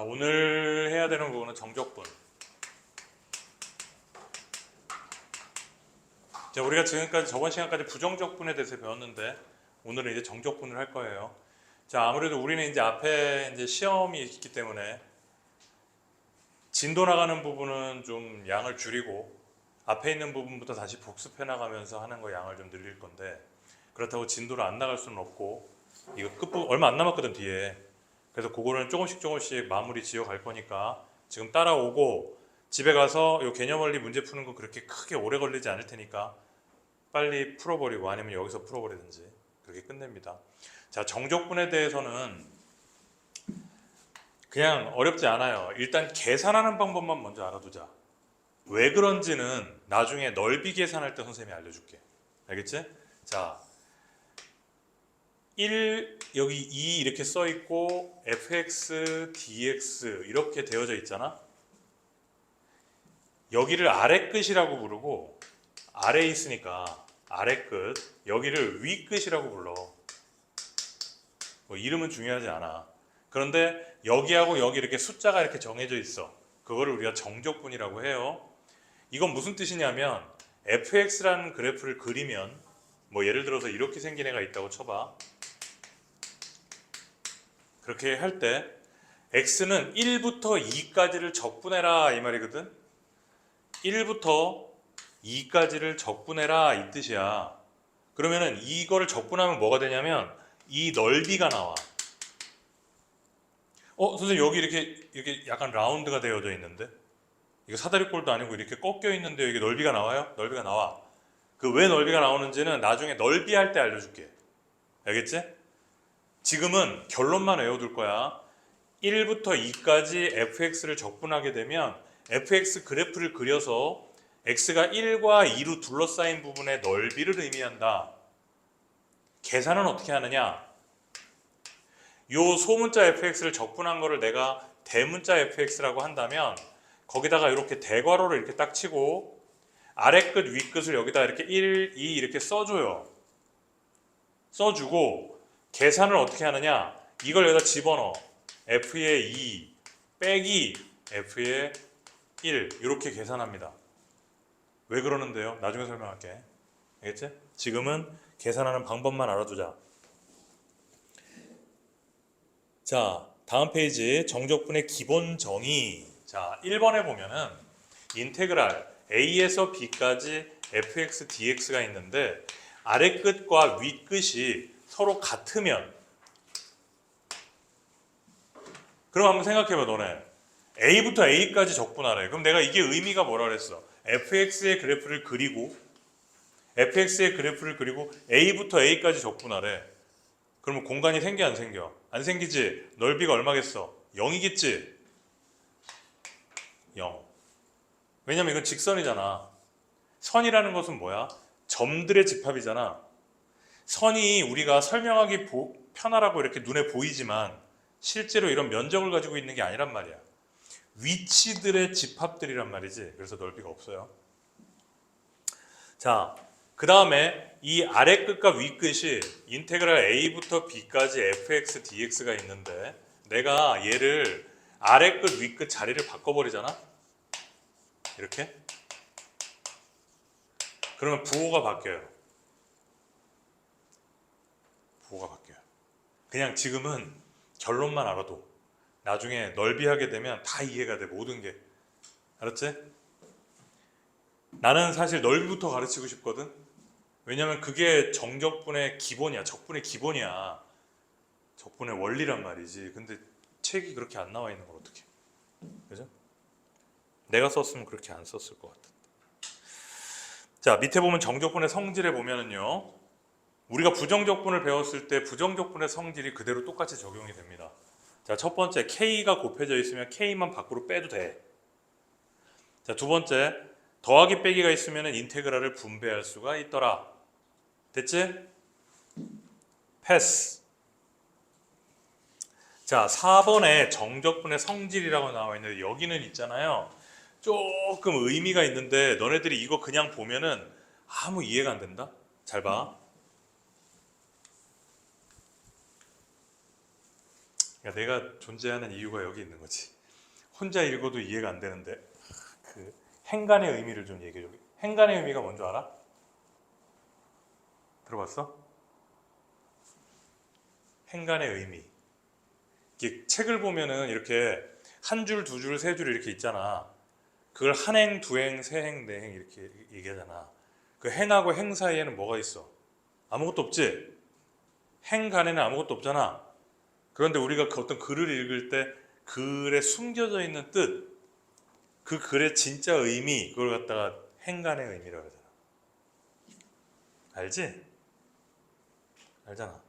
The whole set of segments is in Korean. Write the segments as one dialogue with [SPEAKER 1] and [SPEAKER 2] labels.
[SPEAKER 1] 오늘 해야 되는 부분은 정적분. 자, 우리가 지금까지 저번 시간까지 부정적분에 대해서 배웠는데 오늘은 이제 정적분을 할 거예요. 자, 아무래도 우리는 이제 앞에 이제 시험이 있기 때문에 진도 나가는 부분은 좀 양을 줄이고 앞에 있는 부분부터 다시 복습해 나가면서 하는 거 양을 좀 늘릴 건데, 그렇다고 진도를 안 나갈 수는 없고 이거 끝부분 얼마 안 남았거든 뒤에. 그래서 그거는 조금씩 마무리 지어 갈 거니까 지금 따라오고, 집에 가서 요 개념 원리 문제 푸는 거 그렇게 크게 오래 걸리지 않을 테니까 빨리 풀어버리고 아니면 여기서 풀어버리든지 그렇게 끝냅니다. 자, 정적분에 대해서는 그냥 어렵지 않아요. 일단 계산하는 방법만 먼저 알아두자. 왜 그런지는 나중에 넓이 계산할 때 선생님이 알려줄게. 알겠지? 자, 1 여기 2 이렇게 써 있고 fx, dx 이렇게 되어져 있잖아. 여기를 아래 끝이라고 부르고, 아래에 있으니까 아래 끝, 여기를 위 끝이라고 불러. 뭐 이름은 중요하지 않아. 그런데 여기하고 여기 이렇게 숫자가 이렇게 정해져 있어. 그거를 우리가 정적분이라고 해요. 이건 무슨 뜻이냐면 fx라는 그래프를 그리면, 뭐 예를 들어서 이렇게 생긴 애가 있다고 쳐봐. 그렇게 할 때 x는 1부터 2까지를 적분해라 이 말이거든. 1부터 2까지를 적분해라 이 뜻이야. 그러면은 이거를 적분하면 뭐가 되냐면 이 넓이가 나와. 선생님 여기 이렇게 약간 라운드가 되어져 있는데, 이거 사다리꼴도 아니고 이렇게 꺾여 있는데 여기 넓이가 나와요? 넓이가 나와. 그 왜 넓이가 나오는지는 나중에 넓이 할 때 알려줄게. 알겠지? 지금은 결론만 외워둘 거야. 1부터 2까지 fx를 적분하게 되면 fx 그래프를 그려서 x가 1과 2로 둘러싸인 부분의 넓이를 의미한다. 계산은 어떻게 하느냐? 요 소문자 fx를 적분한 거를 내가 대문자 fx라고 한다면 거기다가 이렇게 대괄호를 이렇게 딱 치고 아래 끝, 위 끝을 여기다 이렇게 1, 2 이렇게 써줘요. 써주고 계산을 어떻게 하느냐? 이걸 여기다 집어넣어. f의 2 빼기 f의 1 이렇게 계산합니다. 왜 그러는데요? 나중에 설명할게. 알겠지? 지금은 계산하는 방법만 알아두자. 자, 다음 페이지 정적분의 기본 정의. 자, 1번에 보면은 인테그랄 a에서 b까지 fx dx가 있는데 아래 끝과 위 끝이 서로 같으면, 그럼 한번 생각해봐. 너네 a부터 a까지 적분하래. 그럼 내가 이게 의미가 뭐라 그랬어? fx의 그래프를 그리고 a부터 a까지 적분하래. 그러면 공간이 생겨 안 생겨? 안 생기지. 넓이가 얼마겠어? 0이겠지. 0. 왜냐면 이건 직선이잖아. 선이라는 것은 뭐야? 점들의 집합이잖아. 선이 우리가 설명하기 편하라고 이렇게 눈에 보이지만 실제로 이런 면적을 가지고 있는 게 아니란 말이야. 위치들의 집합들이란 말이지. 그래서 넓이가 없어요. 자, 그 다음에 이 아래 끝과 위 끝이 인테그랄 a부터 b까지 fx dx가 있는데 내가 얘를 아래 끝, 위 끝 자리를 바꿔버리잖아. 이렇게. 그러면 부호가 바뀌어요. 부호가 바뀌어요. 그냥 지금은 결론만 알아도 나중에 넓이 하게 되면 다 이해가 돼. 모든 게. 알았지? 나는 사실 넓이부터 가르치고 싶거든. 왜냐면 그게 정적분의 기본이야. 적분의 기본이야. 적분의 원리란 말이지. 근데 책이 그렇게 안 나와 있는 걸 어떡해. 그죠? 내가 썼으면 그렇게 안 썼을 것 같아. 자, 밑에 보면 정적분의 성질에 보면은요, 우리가 부정적분을 배웠을 때 부정적분의 성질이 그대로 똑같이 적용이 됩니다. 자, 첫 번째 K가 곱해져 있으면 K만 밖으로 빼도 돼. 자, 두 번째 더하기 빼기가 있으면 인테그랄을 분배할 수가 있더라. 됐지? 패스. 자, 4번에 정적분의 성질이라고 나와 있는데 여기는 있잖아요. 조금 의미가 있는데 너네들이 이거 그냥 보면은 아무 이해가 안 된다? 잘 봐. 그러니까 내가 존재하는 이유가 여기 있는 거지. 혼자 읽어도 이해가 안 되는데 그 행간의 의미를 좀 얘기해 줘. 행간의 의미가 뭔지 알아? 들어봤어? 행간의 의미. 이게 책을 보면은 이렇게 한 줄, 두 줄, 세 줄 이렇게 있잖아. 그걸 한 행, 두 행, 세 행, 네 행 이렇게 얘기하잖아. 그 행하고 행 사이에는 뭐가 있어? 아무것도 없지? 행간에는 아무것도 없잖아. 그런데 우리가 그 어떤 글을 읽을 때 글에 숨겨져 있는 뜻, 그 글의 진짜 의미, 그걸 갖다가 행간의 의미라고 하잖아. 알지? 알잖아.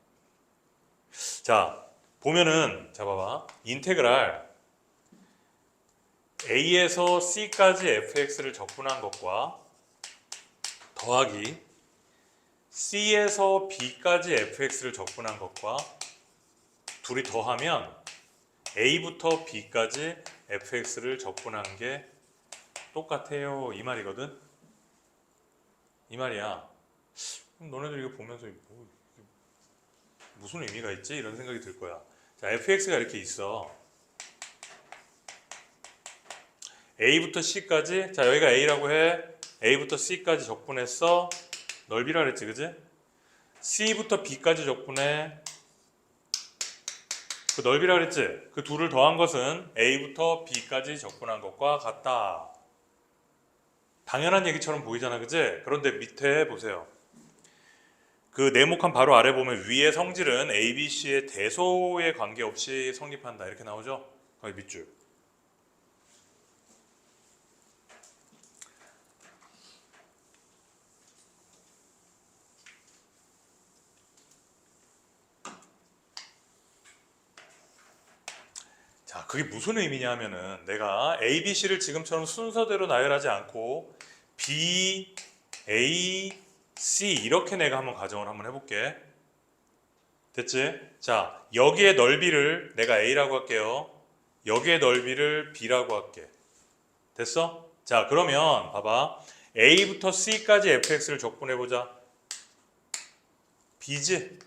[SPEAKER 1] 자, 보면은, 자, 봐봐. 인테그랄 A에서 C까지 fx를 적분한 것과 더하기 C에서 B까지 fx를 적분한 것과 둘이 더하면 A부터 B까지 fx를 적분한 게 똑같아요. 이 말이거든. 이 말이야. 그럼 너네들 이거 보면서 뭐, 무슨 의미가 있지? 이런 생각이 들 거야. 자, fx가 이렇게 있어. A부터 C까지, 자, 여기가 A라고 해. A부터 C까지 적분했어. 넓이라 그랬지, 그지? C부터 B까지 적분해. 그 넓이라 그랬지? 그 둘을 더한 것은 A부터 B까지 적분한 것과 같다. 당연한 얘기처럼 보이잖아, 그지? 그런데 밑에 보세요. 그 네모칸 바로 아래 보면 위의 성질은 A, B, C의 대소에 관계없이 성립한다. 이렇게 나오죠? 거기 밑줄. 자, 그게 무슨 의미냐 하면은 내가 A, B, C를 지금처럼 순서대로 나열하지 않고 B, A, C 이렇게 내가 한번 가정을 한번 해볼게. 됐지? 자, 여기의 넓이를 내가 A라고 할게요. 여기의 넓이를 B라고 할게. 됐어? 자, 그러면 봐봐. A부터 C까지 fx를 적분해보자. B지?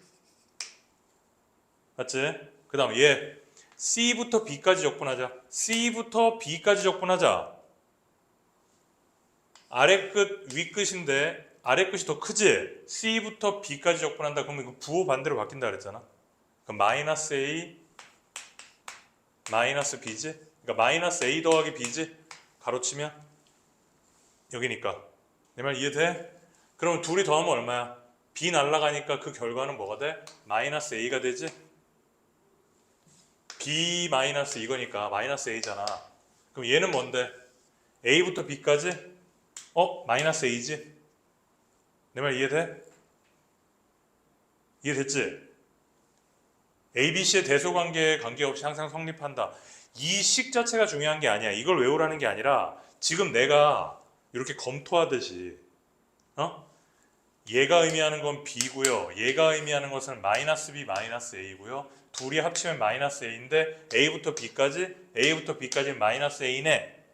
[SPEAKER 1] 맞지? 그 다음 얘 C부터 B까지 적분하자. C부터 B까지 적분하자. 아래 끝, 위 끝인데 아래 끝이 더 크지? C부터 B까지 적분한다. 그러면 이거 부호 반대로 바뀐다 그랬잖아. 그럼 마이너스 A, 마이너스 B지? 그러니까 마이너스 A 더하기 B지? 가로치면 여기니까. 내 말 이해돼? 그러면 둘이 더하면 얼마야? B 날라가니까 그 결과는 뭐가 돼? 마이너스 A가 되지? B 마이너스 이거니까 마이너스 A잖아. 그럼 얘는 뭔데? A부터 B까지? 마이너스 A지? 내 말 이해돼? 이해됐지? A, B, C의 대소관계에 관계없이 항상 성립한다. 이 식 자체가 중요한 게 아니야. 이걸 외우라는 게 아니라 지금 내가 이렇게 검토하듯이 얘가 의미하는 건 B고요. 얘가 의미하는 것은 마이너스 B, 마이너스 A고요. 둘이 합치면 마이너스 A인데 A부터 B까지 마이너스 A네.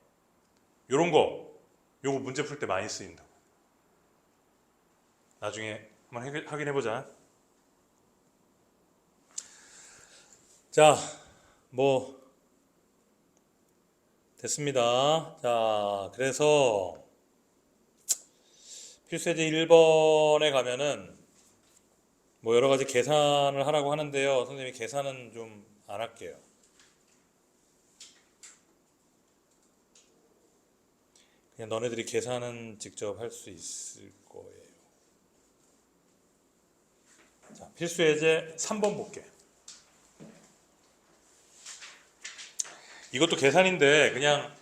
[SPEAKER 1] 요런 거 요거 문제 풀 때 많이 쓰인다. 나중에 한번 확인해보자. 자, 뭐 됐습니다. 자, 그래서 필수예제 1번에 가면은 뭐 여러 가지 계산을 하라고 하는데요. 선생님이 계산은 좀 안 할게요. 그냥 너네들이 계산은 직접 할 수 있을 거예요. 자, 필수예제 3번 볼게. 이것도 계산인데 그냥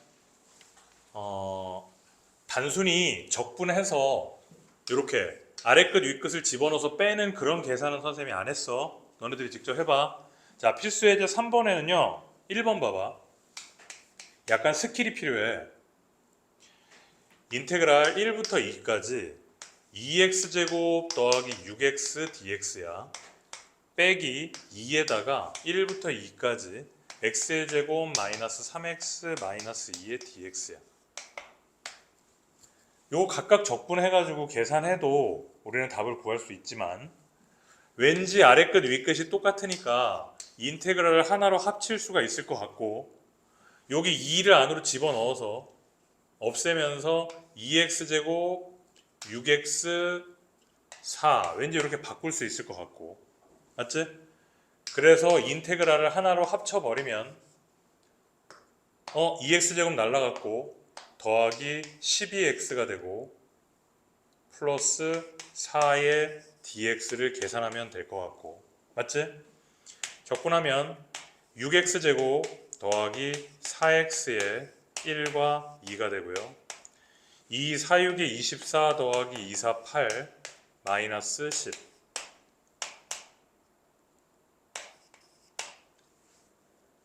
[SPEAKER 1] 단순히 적분해서 이렇게 아래 끝, 위 끝을 집어넣어서 빼는 그런 계산은 선생님이 안 했어. 너네들이 직접 해봐. 자, 필수예제 3번에는요. 1번 봐봐. 약간 스킬이 필요해. 인테그랄 1부터 2까지 2x제곱 더하기 6x dx야. 빼기 2에다가 1부터 2까지 x의 제곱 마이너스 3x 마이너스 2의 dx야. 요거 각각 적분해가지고 계산해도 우리는 답을 구할 수 있지만 왠지 아래 끝 위 끝이 똑같으니까 인테그랄을 하나로 합칠 수가 있을 것 같고 여기 2를 안으로 집어넣어서 없애면서 2x제곱 6x 4 왠지 이렇게 바꿀 수 있을 것 같고 맞지? 그래서 인테그랄을 하나로 합쳐버리면 2x제곱 날라갔고 더하기 12x가 되고 플러스 4의 dx를 계산하면 될 것 같고 맞지? 적분하면 6x제곱 더하기 4x의 1과 2가 되고요. 2, 4, 6에 24 더하기 2, 4, 8 마이너스 10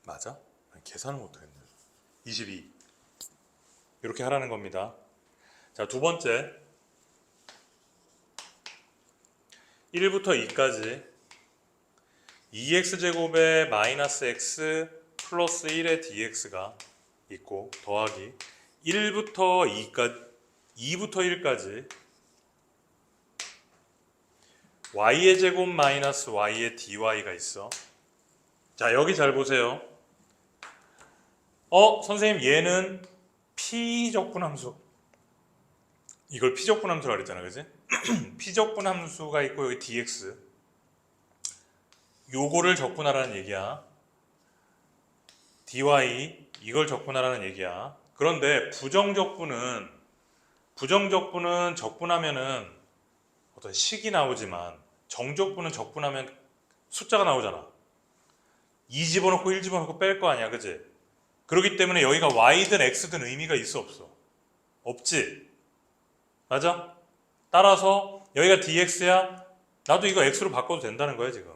[SPEAKER 1] 맞아? 아니, 계산을 못하겠네. 22 이렇게 하라는 겁니다. 자, 두 번째 1부터 2까지 2x제곱에 마이너스 x 플러스 1의 dx가 있고 더하기 1부터 2까지 2부터 1까지 y의 제곱 마이너스 y의 dy가 있어. 자, 여기 잘 보세요. 선생님 얘는 피적분함수 이걸 피적분함수라고 그랬잖아, 그지? 피적분함수가 있고 여기 dx 요거를 적분하라는 얘기야. dy 이걸 적분하라는 얘기야. 그런데 부정적분은 적분하면은 어떤 식이 나오지만 정적분은 적분하면 숫자가 나오잖아. 2 집어넣고 1 집어넣고 뺄 거 아니야, 그지? 그렇기 때문에 여기가 y든 x든 의미가 있어 없어? 없지? 맞아? 따라서 여기가 dx야. 나도 이거 x로 바꿔도 된다는 거야 지금.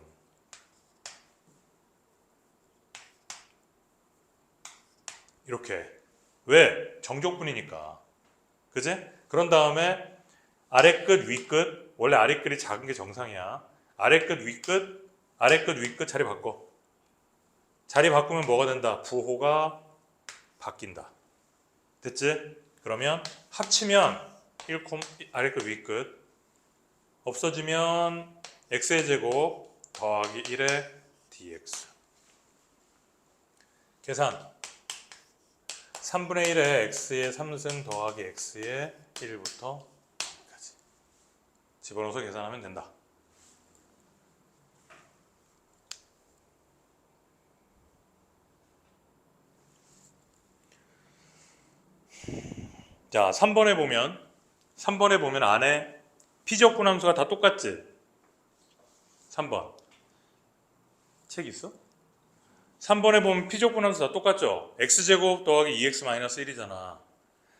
[SPEAKER 1] 이렇게. 왜? 정적분이니까. 그지? 그런 다음에 아래 끝, 위 끝. 원래 아래 끝이 작은 게 정상이야. 아래 끝, 위 끝. 아래 끝, 위 끝 자리 바꿔. 자리 바꾸면 뭐가 된다? 부호가 바뀐다. 됐지? 그러면 합치면 1, 아래 끝, 위 끝. 없어지면 x의 제곱 더하기 1의 dx. 계산. 3분의 1의 x의 3승 더하기 x의 1부터 까지 집어넣어서 계산하면 된다. 자, 3번에 보면 안에 피적분 함수가 다 똑같지? 3번. 책 있어? 3번에 보면 피적분 함수 다 똑같죠? x제곱 더하기 2x 마이너스 1이잖아.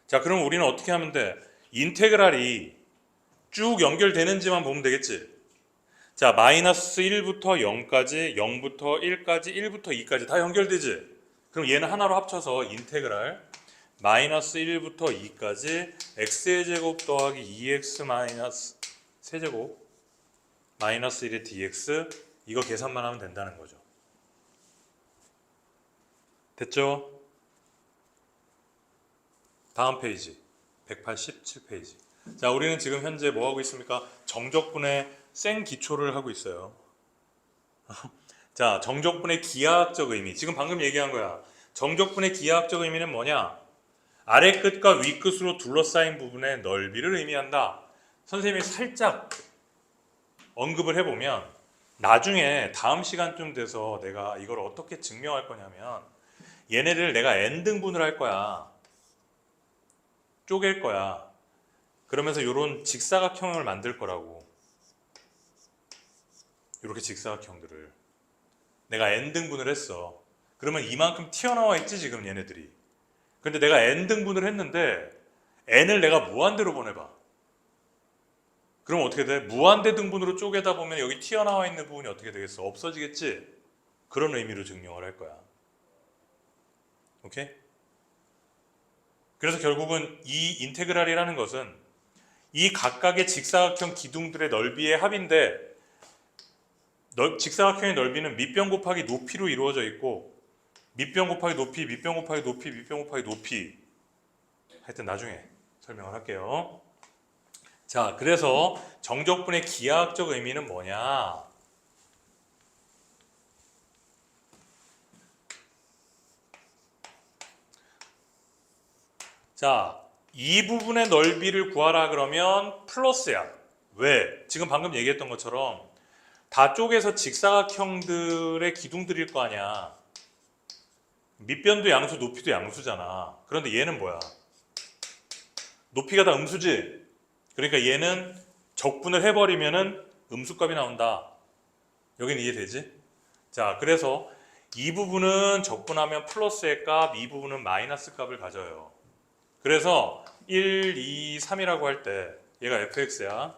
[SPEAKER 1] 자, 그럼 우리는 어떻게 하면 돼? 인테그랄이 쭉 연결되는지만 보면 되겠지? 자, 마이너스 1부터 0까지, 0부터 1까지, 1부터 2까지 다 연결되지? 그럼 얘는 하나로 합쳐서 인테그랄 마이너스 1부터 2까지 x의 제곱 더하기 2x 마이너스 세제곱 마이너스 1의 dx 이거 계산만 하면 된다는 거죠. 됐죠? 다음 페이지 187페이지. 자, 우리는 지금 현재 뭐 하고 있습니까? 정적분의 생 기초를 하고 있어요. 자, 정적분의 기하학적 의미. 지금 방금 얘기한 거야. 정적분의 기하학적 의미는 뭐냐? 아래 끝과 위 끝으로 둘러싸인 부분의 넓이를 의미한다. 선생님이 살짝 언급을 해보면 나중에 다음 시간쯤 돼서 내가 이걸 어떻게 증명할 거냐면 얘네를 내가 n등분을 할 거야. 쪼갤 거야. 그러면서 이런 직사각형을 만들 거라고. 이렇게 직사각형들을 내가 n등분을 했어. 그러면 이만큼 튀어나와 있지 지금 얘네들이. 근데 내가 n등분을 했는데 n을 내가 무한대로 보내봐. 그럼 어떻게 돼? 무한대 등분으로 쪼개다 보면 여기 튀어나와 있는 부분이 어떻게 되겠어? 없어지겠지? 그런 의미로 증명을 할 거야. 오케이? 그래서 결국은 이 인테그랄이라는 것은 이 각각의 직사각형 기둥들의 넓이의 합인데 직사각형의 넓이는 밑변 곱하기 높이로 이루어져 있고 밑변 곱하기 높이, 밑변 곱하기 높이, 밑변 곱하기 높이 하여튼 나중에 설명을 할게요. 자, 그래서 정적분의 기하학적 의미는 뭐냐? 자, 이 부분의 넓이를 구하라 그러면 플러스야. 왜? 지금 방금 얘기했던 것처럼 다 쪼개서 직사각형들의 기둥들일 거 아니야. 밑변도 양수, 높이도 양수잖아. 그런데 얘는 뭐야? 높이가 다 음수지? 그러니까 얘는 적분을 해버리면은 음수값이 나온다. 여긴 이해되지? 자, 그래서 이 부분은 적분하면 플러스의 값, 이 부분은 마이너스 값을 가져요. 그래서 1, 2, 3이라고 할 때 얘가 fx야.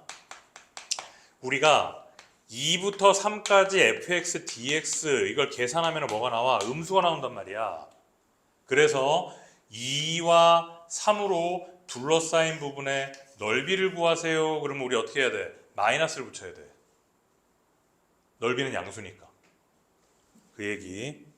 [SPEAKER 1] 우리가 2부터 3까지 fx, dx 이걸 계산하면 뭐가 나와? 음수가 나온단 말이야. 그래서 2와 3으로 둘러싸인 부분의 넓이를 구하세요. 그러면 우리 어떻게 해야 돼? 마이너스를 붙여야 돼. 넓이는 양수니까. 그 얘기.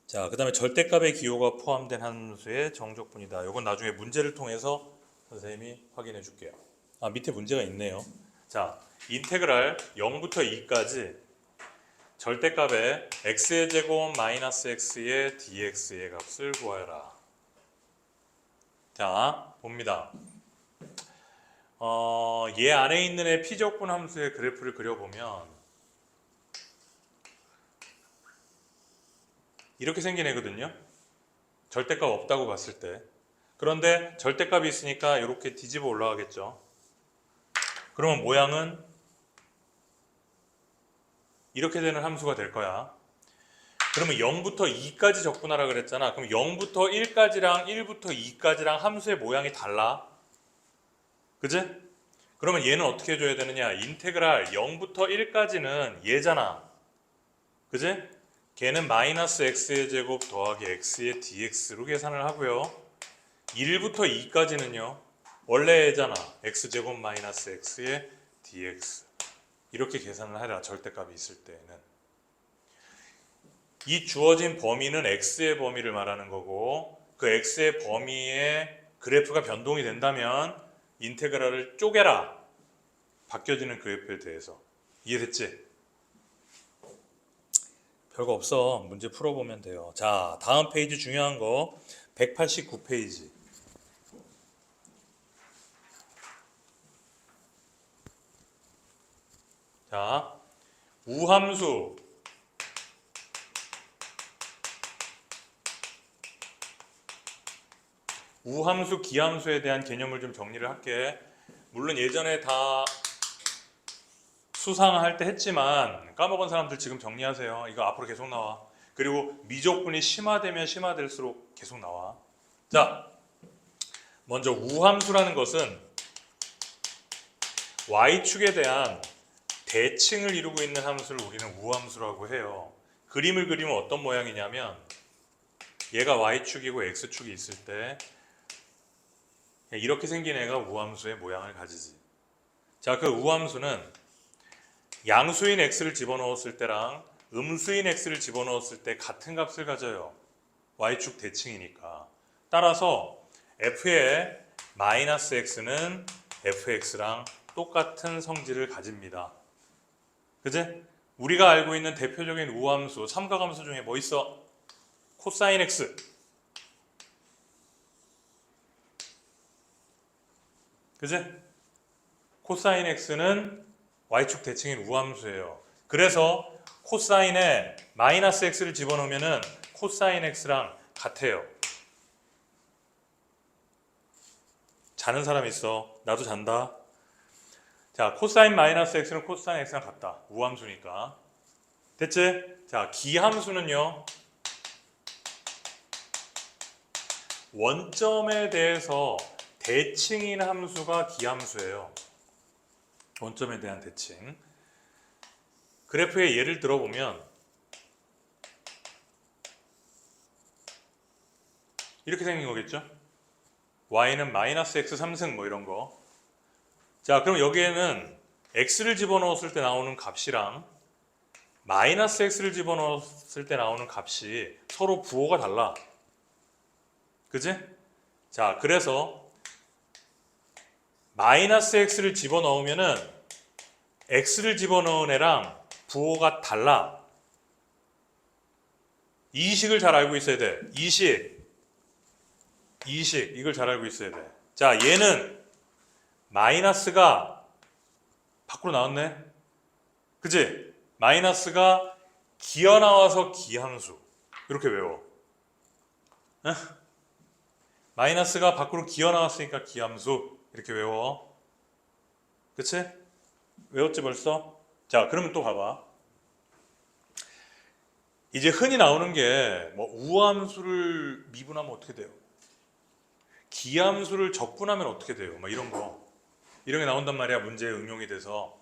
[SPEAKER 1] 자, 그 다음에 절대값의 기호가 포함된 함수의 정적분이다. 이건 나중에 문제를 통해서 선생님이 확인해 줄게요. 밑에 문제가 있네요. 자, 인테그랄 0부터 2까지 절대값의 x의 제곱 마이너스 x의 dx의 값을 구하여라. 자, 봅니다. 얘 안에 있는 애 피적분 함수의 그래프를 그려보면 이렇게 생긴 애거든요. 절대값 없다고 봤을 때. 그런데 절대값이 있으니까 이렇게 뒤집어 올라가겠죠. 그러면 모양은 이렇게 되는 함수가 될 거야. 그러면 0부터 2까지 적분하라 그랬잖아. 그럼 0부터 1까지랑 1부터 2까지랑 함수의 모양이 달라. 그지? 그러면 얘는 어떻게 해줘야 되느냐? 인테그랄 0부터 1까지는 얘잖아. 그지? 걔는 마이너스 x의 제곱 더하기 x의 dx로 계산을 하고요. 1부터 2까지는요. 원래 얘잖아. x제곱 마이너스 x의 dx. 이렇게 계산을 해라. 절대값이 있을 때에는. 이 주어진 범위는 x의 범위를 말하는 거고 그 x의 범위의 그래프가 변동이 된다면 인테그랄을 쪼개라. 바뀌어지는 그래프에 대해서. 이해됐지? 별거 없어. 문제 풀어보면 돼요. 자, 다음 페이지 중요한 거 189페이지. 자, 우함수 우함수, 기함수에 대한 개념을 좀 정리를 할게. 물론 예전에 다 수상할 때 했지만 까먹은 사람들 지금 정리하세요. 이거 앞으로 계속 나와. 그리고 미적분이 심화되면 심화될수록 계속 나와. 자, 먼저 우함수라는 것은 y축에 대한 대칭을 이루고 있는 함수를 우리는 우함수라고 해요. 그림을 그리면 어떤 모양이냐면 얘가 y축이고 x축이 있을 때 이렇게 생긴 애가 우함수의 모양을 가지지. 자, 그 우함수는 양수인 x를 집어넣었을 때랑 음수인 x를 집어넣었을 때 같은 값을 가져요. y축 대칭이니까. 따라서 f의 마이너스 x는 fx랑 똑같은 성질을 가집니다. 그지? 우리가 알고 있는 대표적인 우함수, 삼각함수 중에 뭐 있어? 코사인 x. 그지? 코사인 x는 y축 대칭인 우함수예요. 그래서 코사인에 마이너스 x를 집어넣으면 코사인 x랑 같아요. 자는 사람 있어. 나도 잔다. 자, 코사인 마이너스 x는 코사인 x랑 같다. 우함수니까. 됐지? 자, 기함수는요. 원점에 대해서 대칭인 함수가 기함수예요. 원점에 대한 대칭. 그래프의 예를 들어보면 이렇게 생긴 거겠죠? y는 마이너스 x 3승 뭐 이런 거. 자, 그럼 여기에는 x를 집어넣었을 때 나오는 값이랑 마이너스 x를 집어넣었을 때 나오는 값이 서로 부호가 달라. 그지? 자, 그래서 마이너스 x를 집어넣으면은 x를 집어넣은 애랑 부호가 달라. 이 식을 잘 알고 있어야 돼. 이 식, 이걸 잘 알고 있어야 돼. 자, 얘는 마이너스가 밖으로 나왔네. 그지? 마이너스가 기어 나와서 기함수. 이렇게 외워. 에? 마이너스가 밖으로 기어 나왔으니까 기함수. 이렇게 외워. 그치? 외웠지 벌써? 자, 그러면 또 봐봐. 이제 흔히 나오는 게 뭐 우함수를 미분하면 어떻게 돼요? 기함수를 적분하면 어떻게 돼요? 막 이런 거. 이런 게 나온단 말이야. 문제에 응용이 돼서.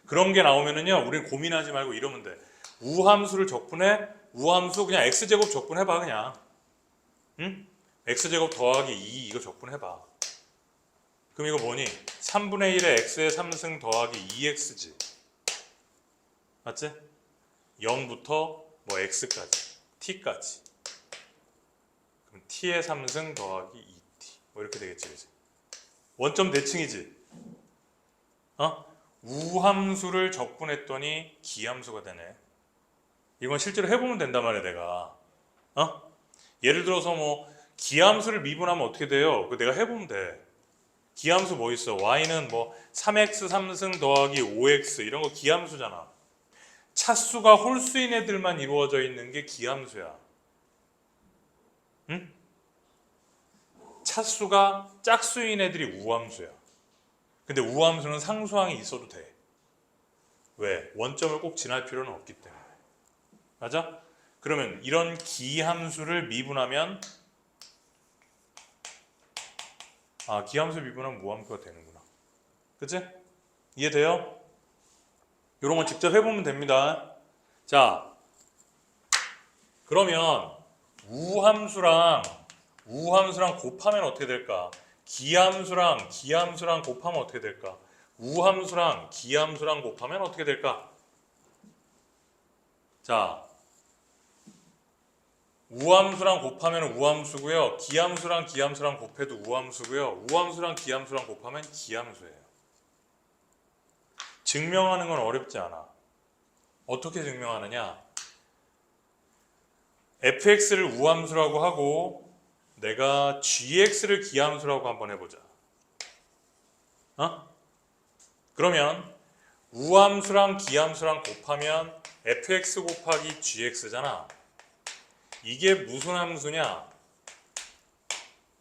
[SPEAKER 1] 그런 게 나오면은요. 우린 고민하지 말고 이러면 돼. 우함수를 적분해. 우함수 그냥 x제곱 적분해봐 그냥. 응? x제곱 더하기 2 이거 적분해봐. 그럼 이거 뭐니? 3분의 1에 x의 3승 더하기 2x지. 맞지? 0부터 뭐 x까지, t까지. 그럼 t의 3승 더하기 2t. 뭐 이렇게 되겠지, 그지? 원점 대칭이지. 어? 우함수를 적분했더니 기함수가 되네. 이건 실제로 해보면 된단 말이야, 내가. 어? 예를 들어서 뭐 기함수를 미분하면 어떻게 돼요? 그 내가 해보면 돼. 기함수 뭐 있어? y는 뭐 3x 3승 더하기 5x 이런 거 기함수잖아. 차수가 홀수인 애들만 이루어져 있는 게 기함수야. 응? 차수가 짝수인 애들이 우함수야. 근데 우함수는 상수항이 있어도 돼. 왜? 원점을 꼭 지날 필요는 없기 때문에. 맞아? 그러면 이런 기함수를 미분하면 기함수 미분하면 무함수가 되는구나. 그치? 이해돼요? 이런 거 직접 해보면 됩니다. 자, 그러면 우함수랑 곱하면 어떻게 될까? 기함수랑 곱하면 어떻게 될까? 우함수랑 곱하면 어떻게 될까? 자, 우함수랑 곱하면 우함수고요. 기함수랑 곱해도 우함수고요. 우함수랑 곱하면 기함수예요. 증명하는 건 어렵지 않아. 어떻게 증명하느냐? fx를 우함수라고 하고 내가 gx를 기함수라고 한번 해보자. 그러면 우함수랑 기함수랑 곱하면 fx 곱하기 gx잖아. 이게 무슨 함수냐?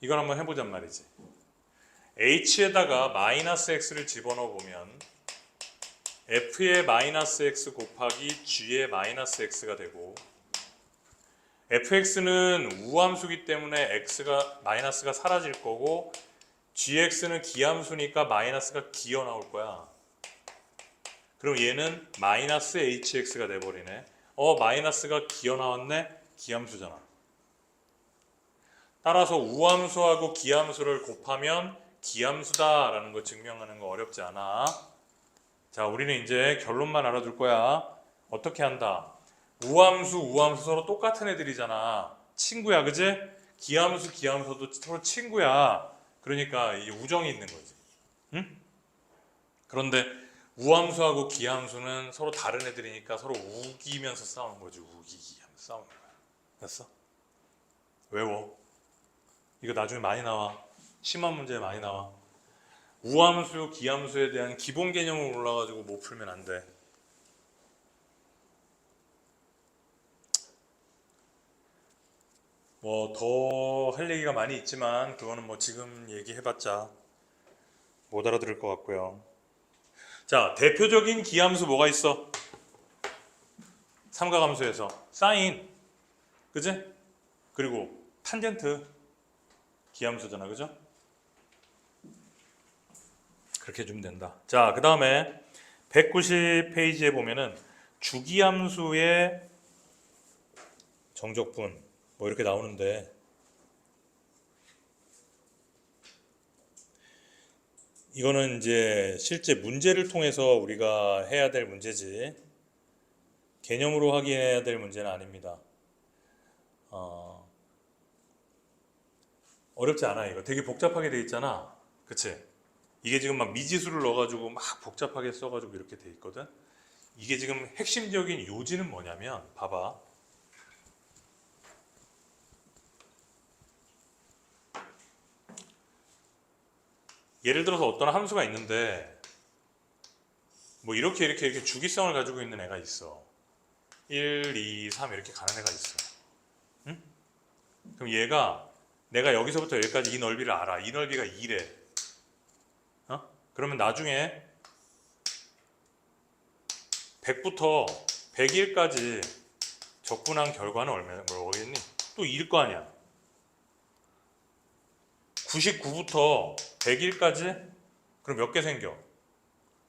[SPEAKER 1] 이걸 한번 해보잔 말이지. h에다가 마이너스 x를 집어넣어 보면 f의 마이너스 x 곱하기 g의 마이너스 x가 되고, fx는 우함수기 때문에 마이너스가 사라질 거고, gx는 기함수니까 마이너스가 기어 나올 거야. 그럼 얘는 마이너스 hx가 돼버리네. 마이너스가 기어 나왔네? 기함수잖아. 따라서 우함수하고 기함수를 곱하면 기함수다라는 거 증명하는 거 어렵지 않아. 자, 우리는 이제 결론만 알아둘 거야. 어떻게 한다? 우함수 서로 똑같은 애들이잖아. 친구야, 그지? 기함수도 서로 친구야. 그러니까 이제 우정이 있는 거지. 응? 그런데 우함수하고 기함수는 서로 다른 애들이니까 서로 우기면서 싸우는 거지. 우기기 하면서 싸우는 거야. 됐어? 외워. 이거 나중에 많이 나와. 심한 문제에 많이 나와. 우함수, 기함수에 대한 기본 개념을 몰라가지고 못 풀면 안 돼. 뭐 더 할 얘기가 많이 있지만 그거는 뭐 지금 얘기해봤자 못 알아들을 것 같고요. 자, 대표적인 기함수 뭐가 있어? 삼각함수에서 사인, 그지? 그리고 탄젠트 기함수잖아, 그죠? 그렇게 해주면 된다. 자, 그 다음에 190페이지에 보면은 주기함수의 정적분 뭐 이렇게 나오는데, 이거는 이제 실제 문제를 통해서 우리가 해야 될 문제지. 개념으로 확인해야 될 문제는 아닙니다. 어렵지 않아. 이거 되게 복잡하게 돼 있잖아. 그치? 이게 지금 막 미지수를 넣어가지고 막 복잡하게 써가지고 이렇게 돼 있거든. 이게 지금 핵심적인 요지는 뭐냐면 봐봐. 예를 들어서 어떤 함수가 있는데 뭐 이렇게 주기성을 가지고 있는 애가 있어. 1, 2, 3 이렇게 가는 애가 있어. 응? 그럼 얘가 내가 여기서부터 여기까지 이 넓이를 알아. 이 넓이가 2래. 어? 그러면 나중에 100부터 101까지 적분한 결과는 뭐겠니? 또 2일 거 아니야. 99부터 101까지 그럼 몇 개 생겨?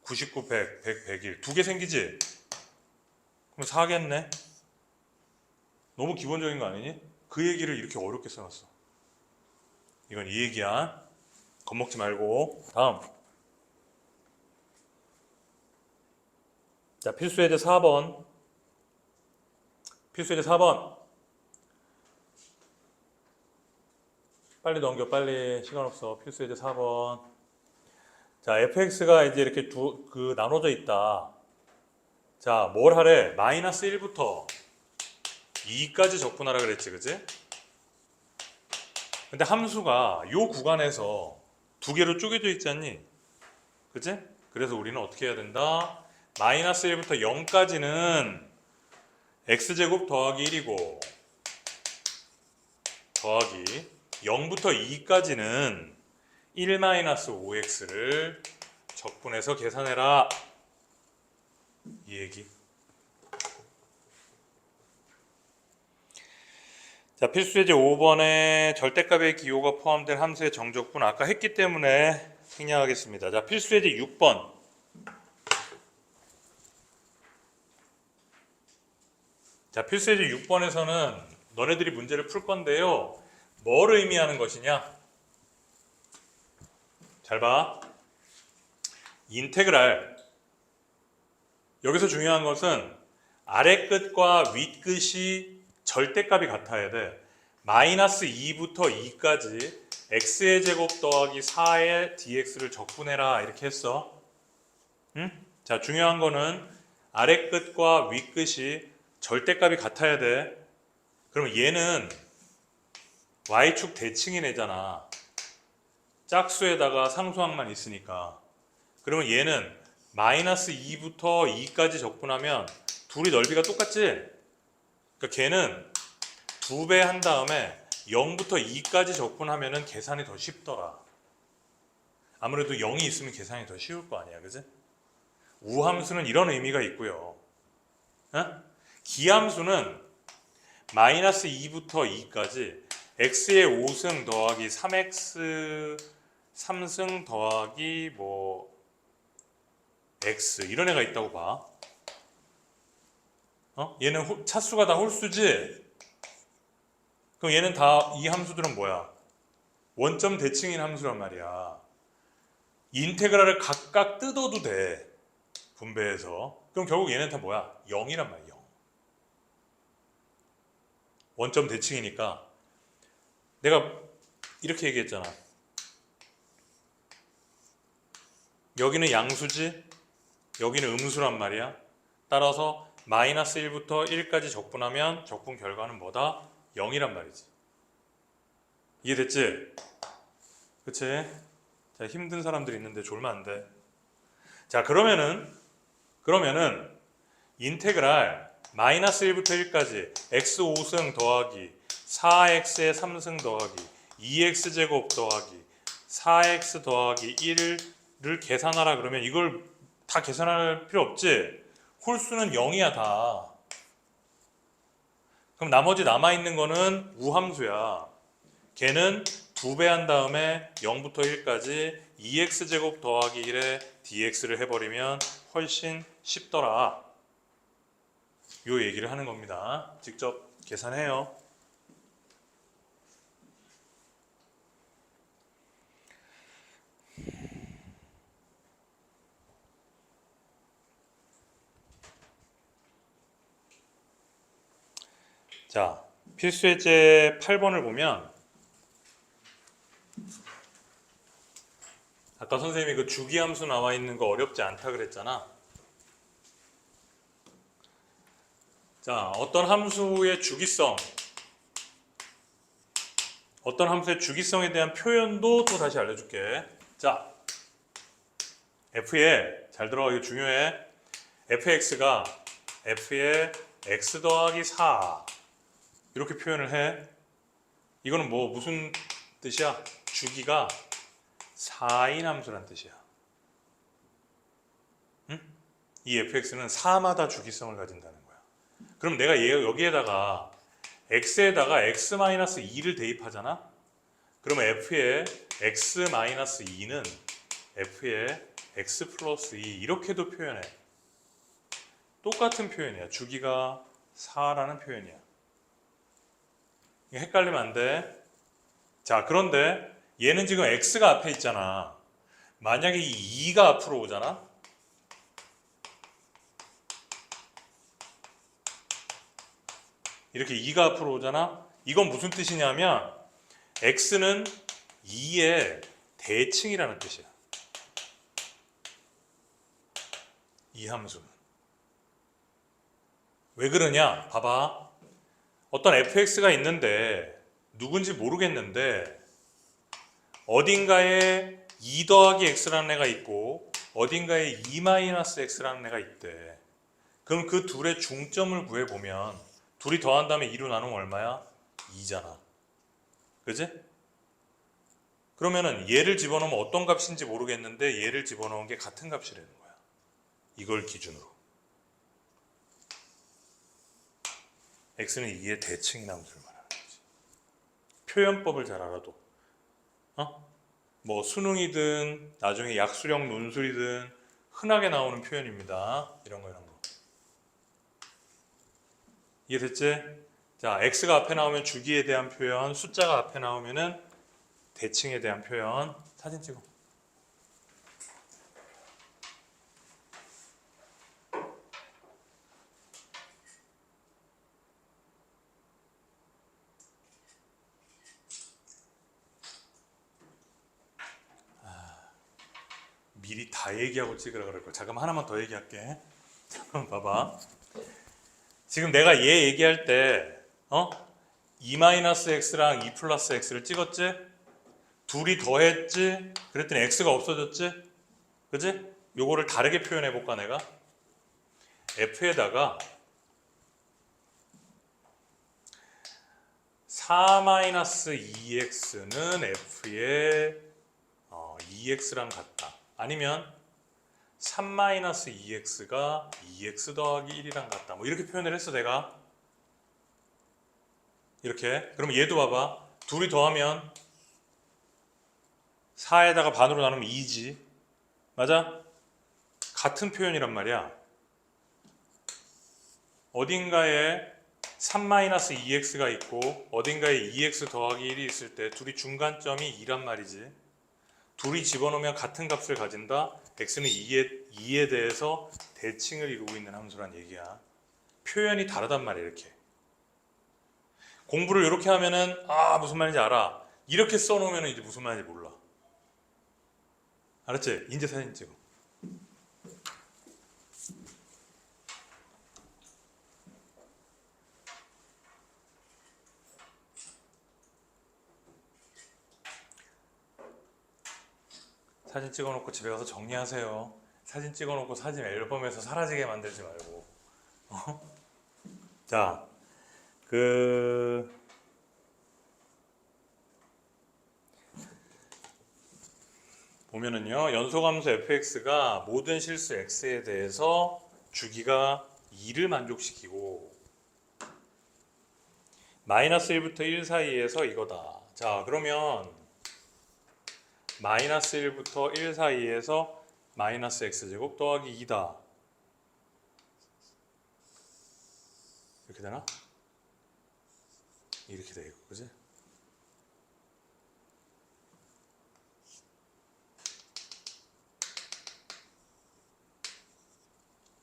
[SPEAKER 1] 99, 100, 100, 101 두 개 생기지? 그럼 4겠네? 너무 기본적인 거 아니니? 그 얘기를 이렇게 어렵게 써놨어. 이건 이 얘기야. 겁먹지 말고. 다음. 자, 필수예제 4번. 필수예제 4번. 빨리 넘겨, 빨리. 시간 없어. 필수예제 4번. 자, fx가 이제 이렇게 나눠져 있다. 자, 뭘 하래? 마이너스 1부터 2까지 적분하라 그랬지, 그지? 근데 함수가 요 구간에서 두 개로 쪼개져 있지 않니? 그지? 그래서 우리는 어떻게 해야 된다? 마이너스 1부터 0까지는 x제곱 더하기 1이고 더하기 0부터 2까지는 1 마이너스 5x를 적분해서 계산해라. 이 얘기. 자, 필수예제 5번에 절대값의 기호가 포함된 함수의 정적분 아까 했기 때문에 생략하겠습니다. 자, 필수예제 6번. 자, 필수예제 6번에서는 너네들이 문제를 풀 건데요. 뭘 의미하는 것이냐? 잘 봐. 인테그랄. 여기서 중요한 것은 아래 끝과 윗 끝이 절대값이 같아야 돼. 마이너스 2부터 2까지 x의 제곱 더하기 4의 dx를 적분해라 이렇게 했어. 응? 자, 중요한 거는 아래 끝과 윗 끝이 절대값이 같아야 돼. 그럼 얘는 y축 대칭인 애잖아. 짝수에다가 상수항만 있으니까. 그러면 얘는 마이너스 2부터 2까지 적분하면 둘이 넓이가 똑같지? 그러니까 걔는 2배 한 다음에 0부터 2까지 적분하면 계산이 더 쉽더라. 아무래도 0이 있으면 계산이 더 쉬울 거 아니야, 그지? 우함수는 이런 의미가 있고요. 어? 기함수는 마이너스 2부터 2까지 x의 5승 더하기 3x 3승 더하기 뭐 x 이런 애가 있다고 봐. 얘는 차수가 다 홀수지? 그럼 얘는 다 이 함수들은 뭐야? 원점 대칭인 함수란 말이야. 인테그랄을 각각 뜯어도 돼. 분배해서. 그럼 결국 얘는 다 뭐야? 0이란 말이야. 0. 원점 대칭이니까 내가 이렇게 얘기했잖아. 여기는 양수지? 여기는 음수란 말이야. 따라서 마이너스 1부터 1까지 적분하면 적분 결과는 뭐다? 0이란 말이지. 이해됐지? 그치? 자, 힘든 사람들이 있는데 졸면 안 돼. 자, 그러면은 인테그랄 마이너스 1부터 1까지 x 5승 더하기 4x의 3승 더하기 2x제곱 더하기 4x 더하기 1을 계산하라 그러면 이걸 다 계산할 필요 없지? 홀수는 0이야 다. 그럼 나머지 남아있는 거는 우함수야. 걔는 2배 한 다음에 0부터 1까지 2x제곱 더하기 1에 dx를 해버리면 훨씬 쉽더라. 요 얘기를 하는 겁니다. 직접 계산해요. 자, 필수 예제 8번을 보면 아까 선생님이 그 주기함수 나와 있는 거 어렵지 않다 그랬잖아. 자, 어떤 함수의 주기성에 대한 표현도 또 다시 알려줄게. 자, f에 잘 들어, 이거 중요해. fx가 f의 x 더하기 4 이렇게 표현을 해. 이거는 뭐 무슨 뜻이야? 주기가 4인 함수란 뜻이야. 응? 이 fx는 4마다 주기성을 가진다는 거야. 그럼 내가 여기에다가 x에다가 x-2를 대입하잖아? 그러면 f의 x-2는 f의 x 플러스 2 이렇게도 표현해. 똑같은 표현이야. 주기가 4라는 표현이야. 헷갈리면 안 돼. 자, 그런데 얘는 지금 x가 앞에 있잖아. 만약에 이 2가 앞으로 오잖아? 이렇게 2가 앞으로 오잖아? 이건 무슨 뜻이냐면 x는 2의 대칭이라는 뜻이야. 이 함수는. 왜 그러냐? 봐봐. 어떤 fx가 있는데 누군지 모르겠는데 어딘가에 2 더하기 x라는 애가 있고 어딘가에 2 마이너스 x라는 애가 있대. 그럼 그 둘의 중점을 구해보면 둘이 더한 다음에 2로 나누면 얼마야? 2잖아. 그지? 그러면은 얘를 집어넣으면 어떤 값인지 모르겠는데 얘를 집어넣은 게 같은 값이라는 거야. 이걸 기준으로. x는 2의 대칭인 함수를 말하는 거지. 표현법을 잘 알아도. 뭐 수능이든 나중에 약수령 논술이든 흔하게 나오는 표현입니다. 이런 거. 이해됐지? 자, x가 앞에 나오면 주기에 대한 표현, 숫자가 앞에 나오면은 대칭에 대한 표현. 사진 찍어. 미리 다 얘기하고 찍으라 그럴 걸. 잠깐만 하나만 더 얘기할게. 잠깐만 봐봐. 지금 내가 얘 얘기할 때 2-x랑 2 플러스 x를 찍었지? 둘이 더했지? 그랬더니 x가 없어졌지? 그지? 요거를 다르게 표현해 볼까 내가? f에다가 4-2x는 f의 2x랑 같다. 아니면 3-2x가 2x 더하기 1이랑 같다. 뭐 이렇게 표현을 했어 내가. 이렇게. 그럼 얘도 봐봐. 둘이 더하면 4에다가 반으로 나누면 2지. 맞아? 같은 표현이란 말이야. 어딘가에 3-2x가 있고 어딘가에 2x 더하기 1이 있을 때 둘이 중간점이 2란 말이지. 둘이 집어넣으면 같은 값을 가진다. x는 2에 대해서 대칭을 이루고 있는 함수란 얘기야. 표현이 다르단 말이야. 이렇게. 공부를 이렇게 하면은 무슨 말인지 알아. 이렇게 써놓으면 이제 무슨 말인지 몰라. 알았지? 이제 사진 찍어. 사진 찍어놓고 집에 가서 정리하세요. 사진 찍어놓고 사진 앨범에서 사라지게 만들지 말고. 자, 보면은요, 연소함수 fx가 모든 실수 x에 대해서 주기가 2를 만족시키고 마이너스 1부터 1 사이에서 이거다. 자, 그러면 마이너스 1부터 1 사이에서 마이너스 x제곱 더하기 2다. 이렇게 되나? 이렇게 되고, 그지?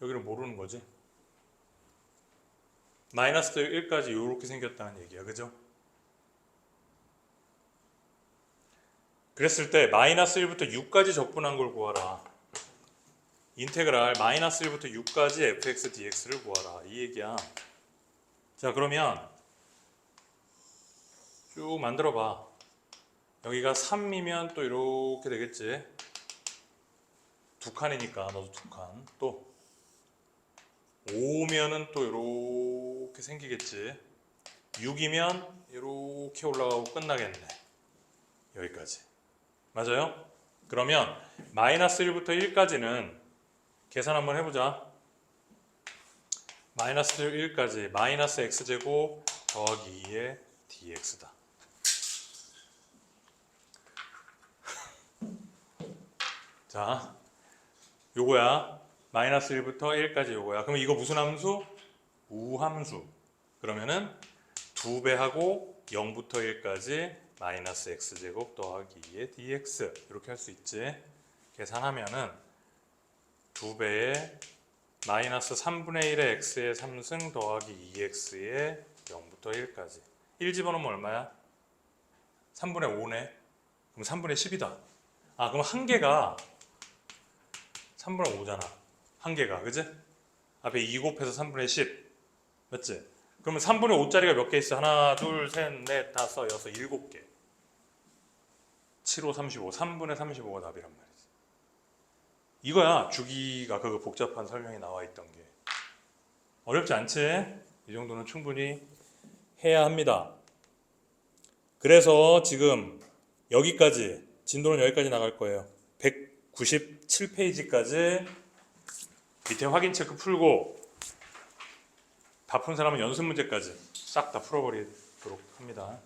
[SPEAKER 1] 여기는 모르는 거지. 마이너스 1까지 이렇게 생겼다는 얘기야. 그죠? 그랬을 때 마이너스 1부터 6까지 적분한 걸 구하라. 인테그랄 마이너스 1부터 6까지 fx dx를 구하라. 이 얘기야. 자, 그러면 쭉 만들어 봐. 여기가 3이면 또 이렇게 되겠지. 두 칸이니까 너도 두 칸. 또 5면은 또 이렇게 생기겠지. 6이면 이렇게 올라가고 끝나겠네. 여기까지. 맞아요? 그러면 마이너스 1부터 1까지는 계산 한번 해보자. 마이너스 1까지 마이너스 x제곱 더하기 2의 dx다. 자, 요거야. 마이너스 1부터 1까지 요거야. 그럼 이거 무슨 함수? 우함수. 그러면은 2배하고 0부터 1까지 마이너스 x제곱 더하기 2의 dx 이렇게 할 수 있지. 계산하면은 2배에 마이너스 3분의 1의 x의 3승 더하기 2x의 0부터 1까지 1 집어넣으면 얼마야? 3분의 5네. 그럼 3분의 10이다. 아, 그럼 한 개가 3분의 5잖아. 한 개가, 그지? 앞에 2 곱해서 3분의 10 맞지? 그러면 3분의 5짜리가 몇 개 있어? 하나, 둘, 셋, 넷, 다섯, 여섯, 7개. 7, 5, 35. 3분의 35가 답이란 말이지. 이거야. 주기가 그거 복잡한 설명이 나와 있던 게. 어렵지 않지? 이 정도는 충분히 해야 합니다. 그래서 지금 여기까지, 진도는 여기까지 나갈 거예요. 197페이지까지 밑에 확인 체크 풀고 다 푼 사람은 연습 문제까지 싹 다 풀어버리도록 합니다.